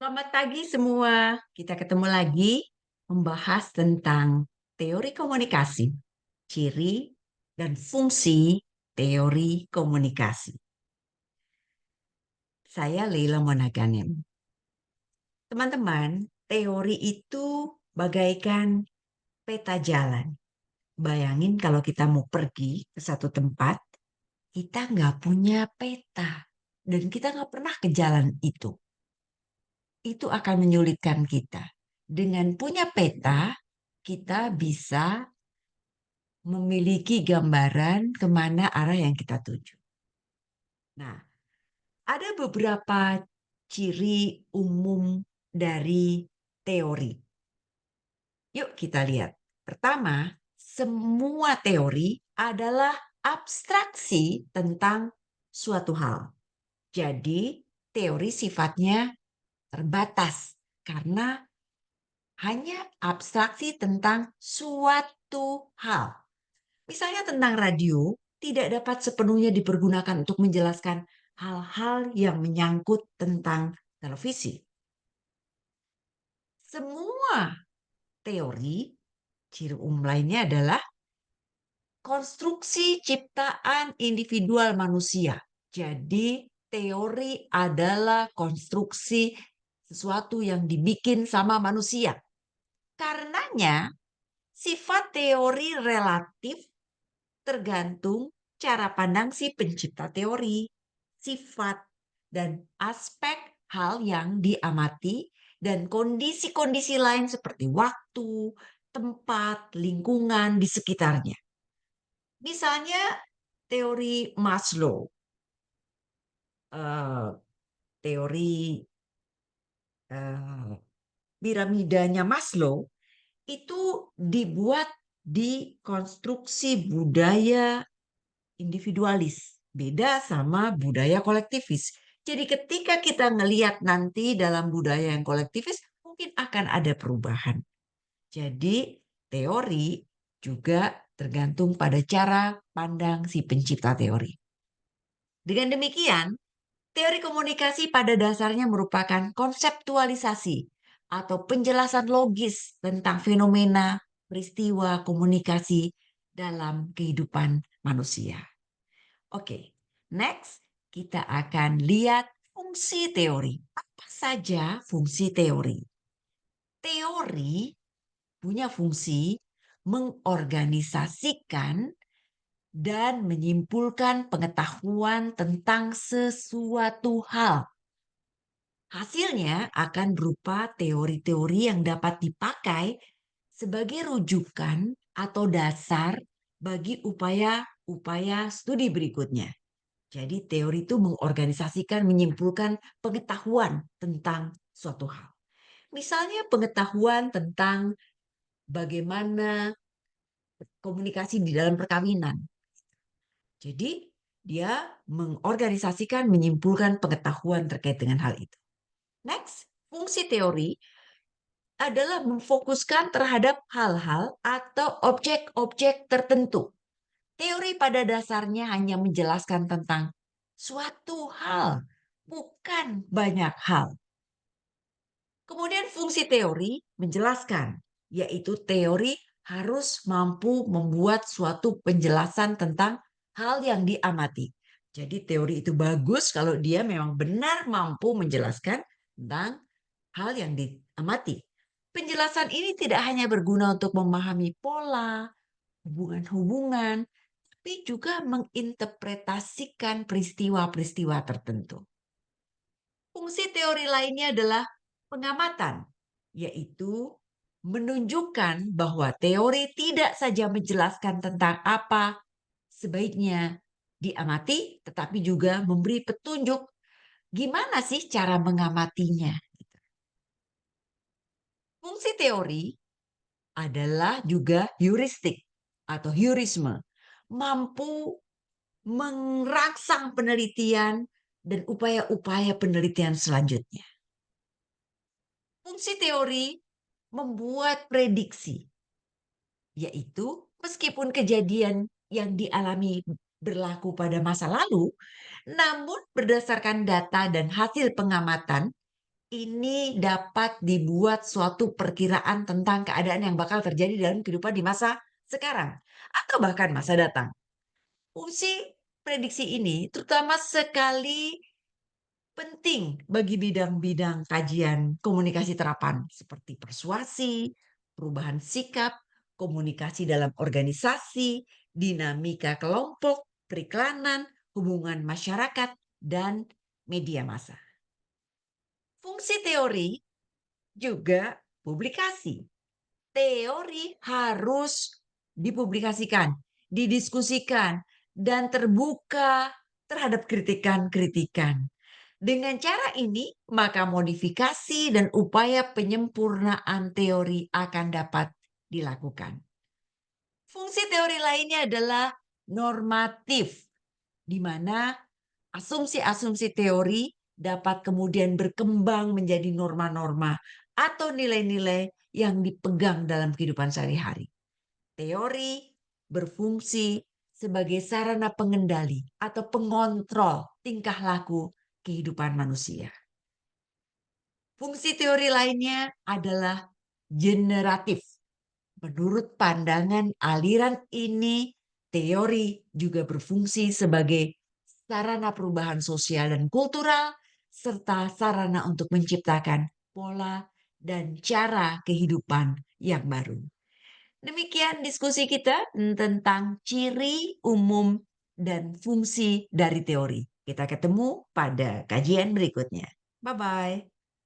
Selamat pagi semua. Kita ketemu lagi membahas tentang teori komunikasi, ciri dan fungsi teori komunikasi. Saya Leila Monaganem. Teman-teman, teori itu bagaikan peta jalan. Bayangin kalau kita mau pergi ke satu tempat, kita nggak punya peta dan kita nggak pernah ke jalan itu akan menyulitkan kita. Dengan punya peta, kita bisa memiliki gambaran kemana arah yang kita tuju. Nah, ada beberapa ciri umum dari teori. Yuk kita lihat. Pertama, semua teori adalah abstraksi tentang suatu hal. Jadi, teori sifatnya terbatas karena hanya abstraksi tentang suatu hal. Misalnya tentang radio, tidak dapat sepenuhnya dipergunakan untuk menjelaskan hal-hal yang menyangkut tentang televisi. Semua teori, ciri umum lainnya adalah konstruksi ciptaan individual manusia. Jadi teori adalah konstruksi sesuatu yang dibikin sama manusia. Karenanya sifat teori relatif tergantung cara pandang si pencipta teori, sifat, dan aspek hal yang diamati, dan kondisi-kondisi lain seperti waktu, tempat, lingkungan di sekitarnya. Misalnya teori Maslow, eh, teori eh, piramidanya Maslow itu dibuat di konstruksi budaya individualis, beda sama budaya kolektivis. Jadi ketika kita ngelihat nanti dalam budaya yang kolektivis, mungkin akan ada perubahan. Jadi teori juga tergantung pada cara pandang si pencipta teori. Dengan demikian, teori komunikasi pada dasarnya merupakan konseptualisasi atau penjelasan logis tentang fenomena peristiwa komunikasi dalam kehidupan manusia. Oke, next kita akan lihat fungsi teori. Apa saja fungsi teori? Teori punya fungsi mengorganisasikan dan menyimpulkan pengetahuan tentang sesuatu hal. Hasilnya akan berupa teori-teori yang dapat dipakai sebagai rujukan atau dasar bagi upaya-upaya studi berikutnya. Jadi teori itu mengorganisasikan, menyimpulkan pengetahuan tentang suatu hal. Misalnya pengetahuan tentang bagaimana komunikasi di dalam perkawinan. Jadi dia mengorganisasikan, menyimpulkan pengetahuan terkait dengan hal itu. Next, fungsi teori adalah memfokuskan terhadap hal-hal atau objek-objek tertentu. Teori pada dasarnya hanya menjelaskan tentang suatu hal, bukan banyak hal. Kemudian fungsi teori menjelaskan, yaitu teori harus mampu membuat suatu penjelasan tentang hal yang diamati. Jadi teori itu bagus kalau dia memang benar mampu menjelaskan tentang hal yang diamati. Penjelasan ini tidak hanya berguna untuk memahami pola, hubungan-hubungan, tapi juga menginterpretasikan peristiwa-peristiwa tertentu. Fungsi teori lainnya adalah pengamatan, yaitu menunjukkan bahwa teori tidak saja menjelaskan tentang apa sebaiknya diamati, tetapi juga memberi petunjuk gimana sih cara mengamatinya. Fungsi teori adalah juga heuristik atau heurisme, mampu merangsang penelitian dan upaya-upaya penelitian selanjutnya. Fungsi teori membuat prediksi, yaitu meskipun kejadian yang dialami berlaku pada masa lalu, namun berdasarkan data dan hasil pengamatan, ini dapat dibuat suatu perkiraan tentang keadaan yang bakal terjadi dalam kehidupan di masa sekarang atau bahkan masa datang. Fungsi prediksi ini terutama sekali penting bagi bidang-bidang kajian komunikasi terapan seperti persuasi, perubahan sikap, komunikasi dalam organisasi, dinamika kelompok, periklanan, hubungan masyarakat, dan media massa. Fungsi teori juga publikasi. Teori harus dipublikasikan, didiskusikan, dan terbuka terhadap kritikan-kritikan. Dengan cara ini, maka modifikasi dan upaya penyempurnaan teori akan dapat dilakukan. Fungsi teori lainnya adalah normatif, di mana asumsi-asumsi teori dapat kemudian berkembang menjadi norma-norma atau nilai-nilai yang dipegang dalam kehidupan sehari-hari. Teori berfungsi sebagai sarana pengendali atau pengontrol tingkah laku kehidupan manusia. Fungsi teori lainnya adalah generatif. Menurut pandangan aliran ini, teori juga berfungsi sebagai sarana perubahan sosial dan kultural, serta sarana untuk menciptakan pola dan cara kehidupan yang baru. Demikian diskusi kita tentang ciri umum dan fungsi dari teori. Kita ketemu pada kajian berikutnya. Bye-bye.